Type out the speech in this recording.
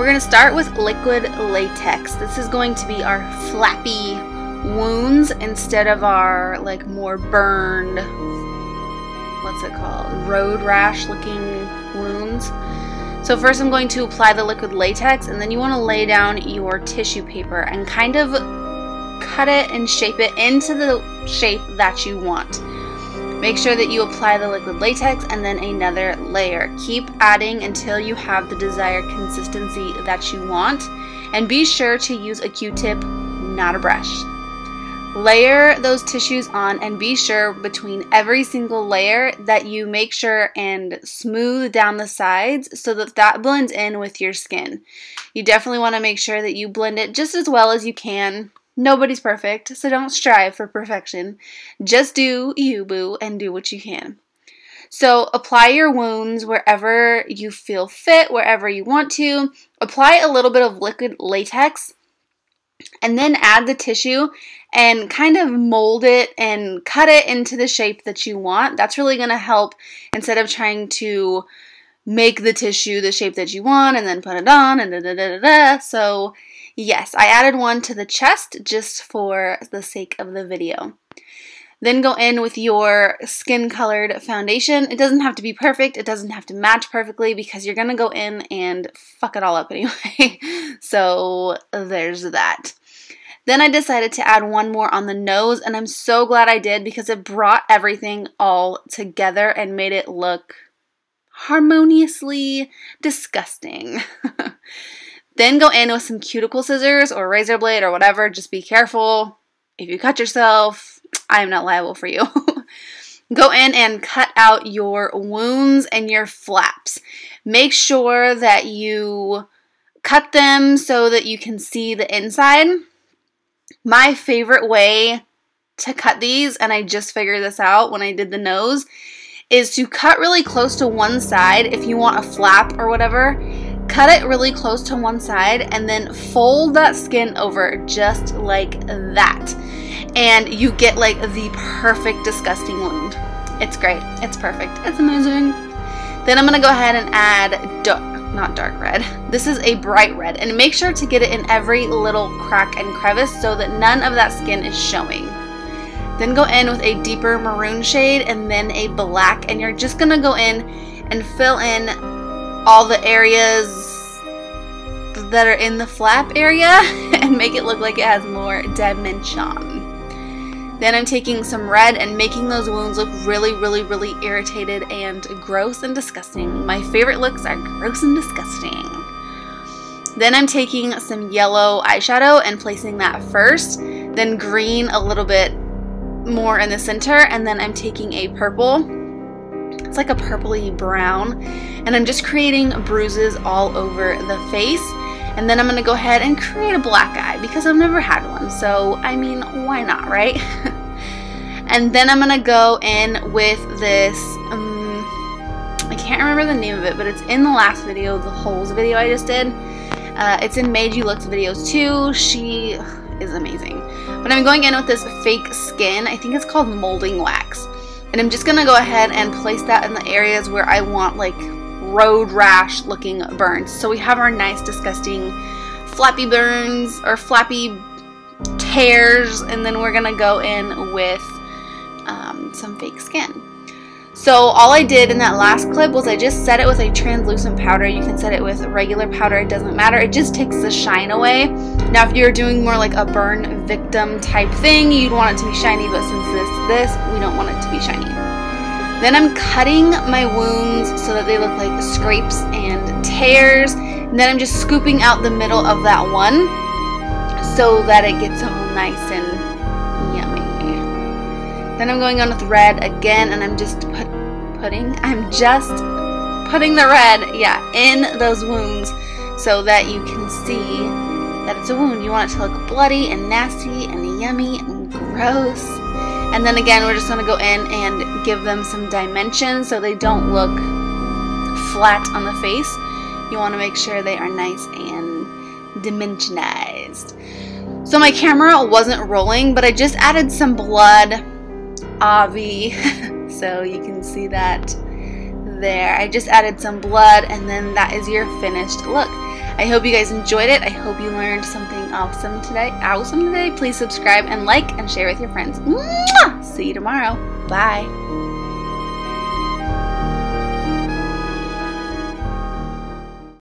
going to start with liquid latex. This is going to be our flappy wounds instead of our like more burned, what's it called, road rash looking wounds. So first I'm going to apply the liquid latex, and then you want to lay down your tissue paper and kind of cut it and shape it into the shape that you want. Make sure that you apply the liquid latex and then another layer. Keep adding until you have the desired consistency that you want, and be sure to use a Q-tip, not a brush. Layer those tissues on, and be sure between every single layer that you make sure and smooth down the sides so that that blends in with your skin. You definitely want to make sure that you blend it just as well as you can. Nobody's perfect, so don't strive for perfection. Just do you, boo, and do what you can. So apply your wounds wherever you feel fit, wherever you want to. Apply a little bit of liquid latex, and then add the tissue and kind of mold it and cut it into the shape that you want. That's really going to help instead of trying to make the tissue the shape that you want and then put it on and da-da-da-da-da. So yes, I added one to the chest just for the sake of the video. Then go in with your skin colored foundation. It doesn't have to be perfect. It doesn't have to match perfectly because you're going to go in and fuck it all up anyway. So there's that. Then I decided to add one more on the nose, and I'm so glad I did because it brought everything all together and made it look harmoniously disgusting. Then go in with some cuticle scissors or razor blade or whatever. Just be careful. If you cut yourself, I am not liable for you. Go in and cut out your wounds and your flaps. Make sure that you cut them so that you can see the inside. My favorite way to cut these, and I just figured this out when I did the nose, is to cut really close to one side. If you want a flap or whatever, cut it really close to one side and then fold that skin over just like that. And you get like the perfect disgusting wound. It's great. It's perfect. It's amazing. Then I'm going to go ahead and add not dark red. This is a bright red, and make sure to get it in every little crack and crevice so that none of that skin is showing. Then go in with a deeper maroon shade and then a black, and you're just going to go in and fill in all the areas that are in the flap area and make it look like it has more dimension. Then I'm taking some red and making those wounds look really, really, really irritated and gross and disgusting. My favorite looks are gross and disgusting. Then I'm taking some yellow eyeshadow and placing that first, then green a little bit more in the center, and then I'm taking a purple. It's like a purpley brown, and I'm just creating bruises all over the face. And then I'm going to go ahead and create a black eye because I've never had one. So, I mean, why not, right? And then I'm going to go in with this, I can't remember the name of it, but it's in the last video, the holes video I just did. It's in Made You Look's videos too. She is amazing. But I'm going in with this fake skin. I think it's called molding wax. And I'm just going to go ahead and place that in the areas where I want like road rash looking burns. So we have our nice disgusting flappy burns or flappy tears, and then we're gonna go in with some fake skin. So all I did in that last clip was I just set it with a translucent powder. You can set it with regular powder, it doesn't matter. It just takes the shine away. Now if you're doing more like a burn victim type thing, you'd want it to be shiny, but since this we don't want it to be shiny. Then I'm cutting my wounds so that they look like scrapes and tears. And then I'm just scooping out the middle of that one so that it gets all nice and yummy. Then I'm going on with red again, and I'm just putting the red, in those wounds so that you can see that it's a wound. You want it to look bloody and nasty and yummy and gross. And then again, we're just going to go in and give them some dimension so they don't look flat on the face. You want to make sure they are nice and dimensionized. So my camera wasn't rolling, but I just added some blood, obvi, so you can see that there. I just added some blood, and then that is your finished look. I hope you guys enjoyed it. I hope you learned something awesome today. Please subscribe and like and share with your friends. Mwah! See you tomorrow. Bye.